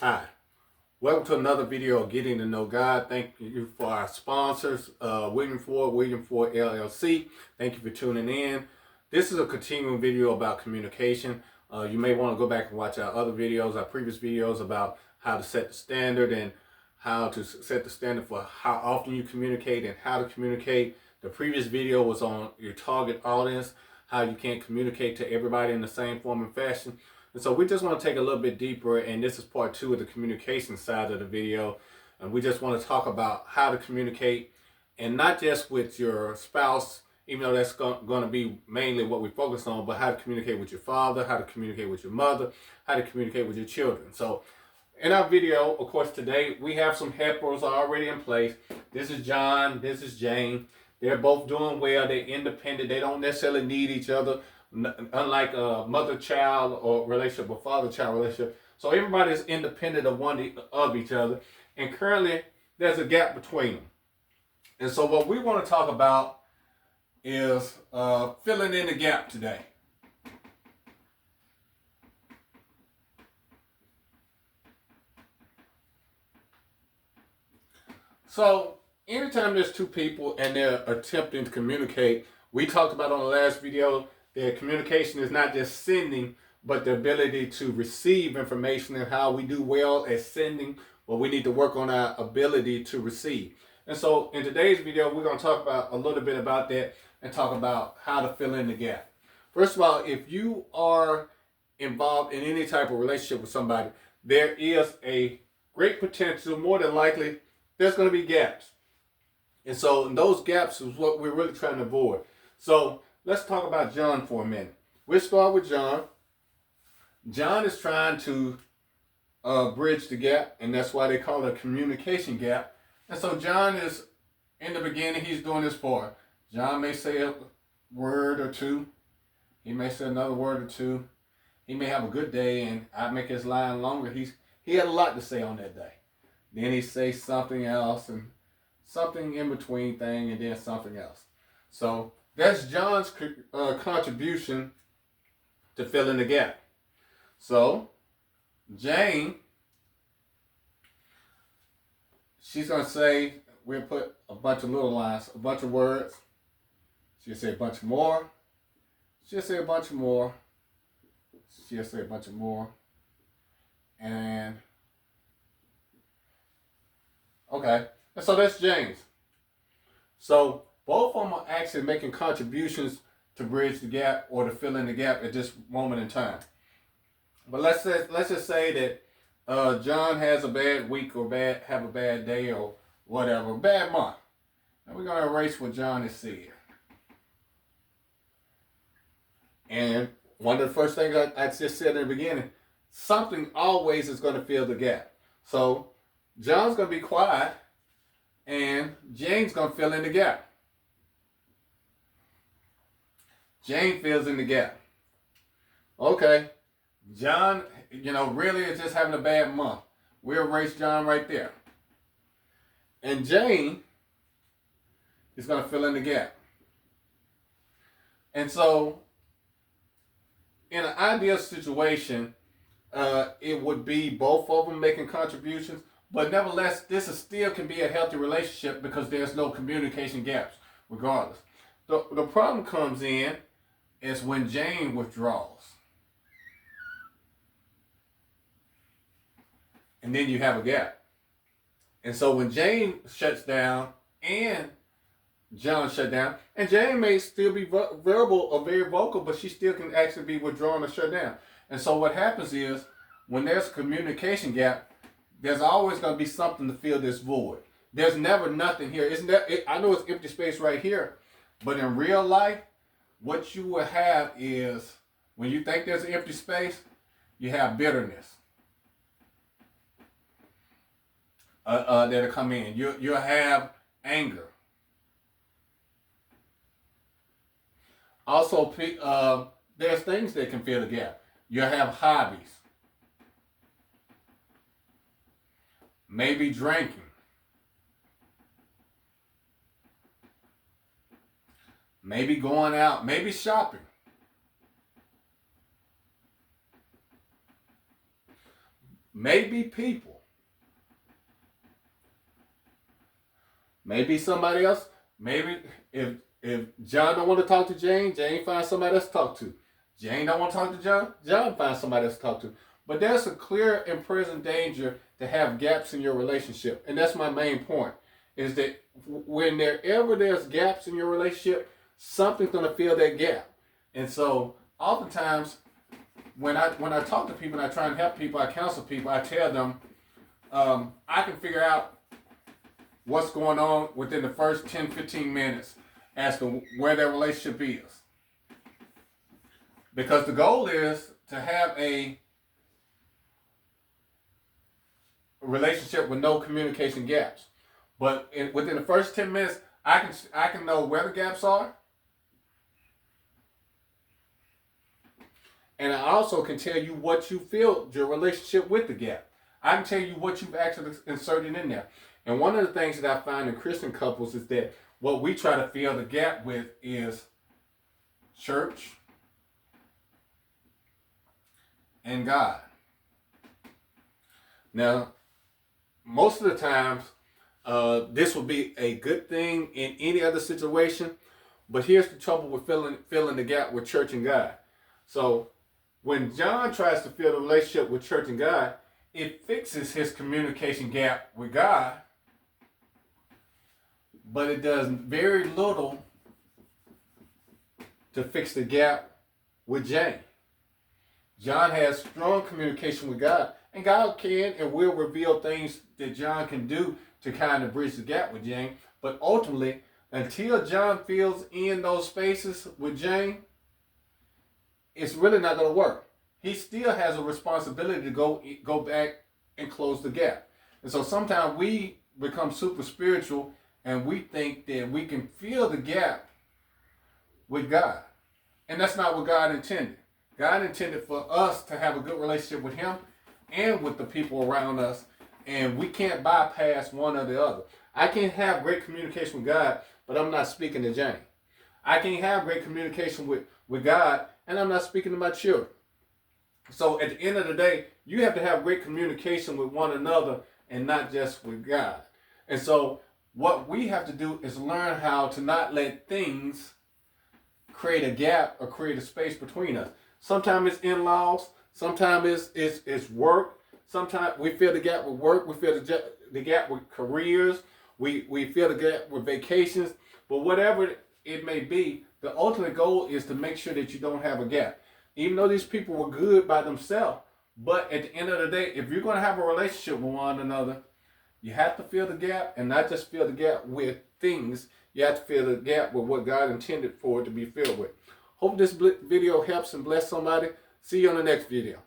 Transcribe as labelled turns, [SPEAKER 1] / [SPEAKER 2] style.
[SPEAKER 1] Hi, welcome to another video of Getting to Know God. Thank you for our sponsors, William Ford LLC. Thank you for tuning in. This is a continuing video about communication. You may want to go back and watch our other videos, our previous videos about how to set the standard and how to set the standard for how often you communicate and how to communicate. The previous video was on your target audience, how you can't communicate to everybody in the same form and fashion. And so we just want to take a little bit deeper, and this is part 2 of the communication side of the video. And we just want to talk about how to communicate, and not just with your spouse, even though that's going to be mainly what we focus on, but how to communicate with your father, how to communicate with your mother, how to communicate with your children. So in our video, of course, today we have some helpers already in place. This is John, this is Jane. They're both doing well, they're independent, they don't necessarily need each other. Unlike a mother-child or relationship or father-child relationship. So everybody is independent of each other. And currently, there's a gap between them. And so what we want to talk about is filling in the gap today. So anytime there's two people and they're attempting to communicate, we talked about on the last video, that communication is not just sending, but the ability to receive information, and how we do well at sending, but we need to work on our ability to receive. And so in today's video, we're going to talk about a little bit about that and talk about how to fill in the gap. First of all, if you are involved in any type of relationship with somebody, there is a great potential, more than likely, there's going to be gaps. And so those gaps is what we're really trying to avoid. So let's talk about John for a minute. We'll start with John. John is trying to bridge the gap, and that's why they call it a communication gap. And so John is, in the beginning, he's doing his part. John may say a word or two. He may say another word or two. He may have a good day, and I make his line longer. He had a lot to say on that day. Then he says something else, and something in between thing, and then something else. So that's John's contribution to fill in the gap. So Jane, she's going to say, we'll put a bunch of little lines, a bunch of words. She'll say a bunch more. She'll say a bunch more. She'll say a bunch more. And, okay. And so that's James. So both of them are actually making contributions to bridge the gap or to fill in the gap at this moment in time. But let's just say that John has a bad week or have a bad day or whatever, bad month. And we're going to erase what John has said. And one of the first things I just said in the beginning, something always is going to fill the gap. So John's going to be quiet, and Jane's going to fill in the gap. Jane fills in the gap. Okay, John, really is just having a bad month. We'll erase John right there. And Jane is going to fill in the gap. And so, in an ideal situation, it would be both of them making contributions, but nevertheless, this still can be a healthy relationship because there's no communication gaps, regardless. The problem comes in is when Jane withdraws. And then you have a gap. And so when Jane shuts down and John shut down, and Jane may still be verbal or very vocal, but she still can actually be withdrawn or shut down. And so what happens is, when there's a communication gap, there's always going to be something to fill this void. There's never nothing here. I know it's empty space right here, but in real life, what you will have is, when you think there's an empty space, you have bitterness that'll come in. You'll have anger. Also, there's things that can fill the gap. You'll have hobbies. Maybe drinking. Maybe going out. Maybe shopping. Maybe people. Maybe somebody else. Maybe if John don't want to talk to Jane, Jane finds somebody else to talk to. Jane don't want to talk to John, John finds somebody else to talk to. But there's a clear and present danger to have gaps in your relationship. And that's my main point. Is that whenever there's gaps in your relationship, something's gonna fill that gap. And so oftentimes when I talk to people and I try and help people, I counsel people, I tell them I can figure out what's going on within the first 10, 15 minutes as to where their relationship is. Because the goal is to have a relationship with no communication gaps. But within the first 10 minutes, I can know where the gaps are. And I also can tell you what you filled your relationship with the gap. I can tell you what you've actually inserted in there. And one of the things that I find in Christian couples is that what we try to fill the gap with is church and God. Now, most of the times, this will be a good thing in any other situation, but here's the trouble with filling the gap with church and God. So when John tries to fill the relationship with church and God, it fixes his communication gap with God, but it does very little to fix the gap with Jane. John has strong communication with God, and God can and will reveal things that John can do to kind of bridge the gap with Jane. But ultimately, until John fills in those spaces with Jane, it's really not going to work. He still has a responsibility to go back and close the gap. And so sometimes we become super spiritual and we think that we can fill the gap with God. And that's not what God intended. God intended for us to have a good relationship with Him and with the people around us. And we can't bypass one or the other. I can have great communication with God, but I'm not speaking to Jane. I can have great communication with God, and I'm not speaking to my children. So at the end of the day, you have to have great communication with one another and not just with God. And so what we have to do is learn how to not let things create a gap or create a space between us. Sometimes it's in-laws. Sometimes it's work. Sometimes we fill the gap with work. We fill the gap with careers. We fill the gap with vacations. But whatever it may be, the ultimate goal is to make sure that you don't have a gap. Even though these people were good by themselves, but at the end of the day, if you're going to have a relationship with one another, you have to fill the gap, and not just fill the gap with things. You have to fill the gap with what God intended for it to be filled with. Hope this video helps and bless somebody. See you on the next video.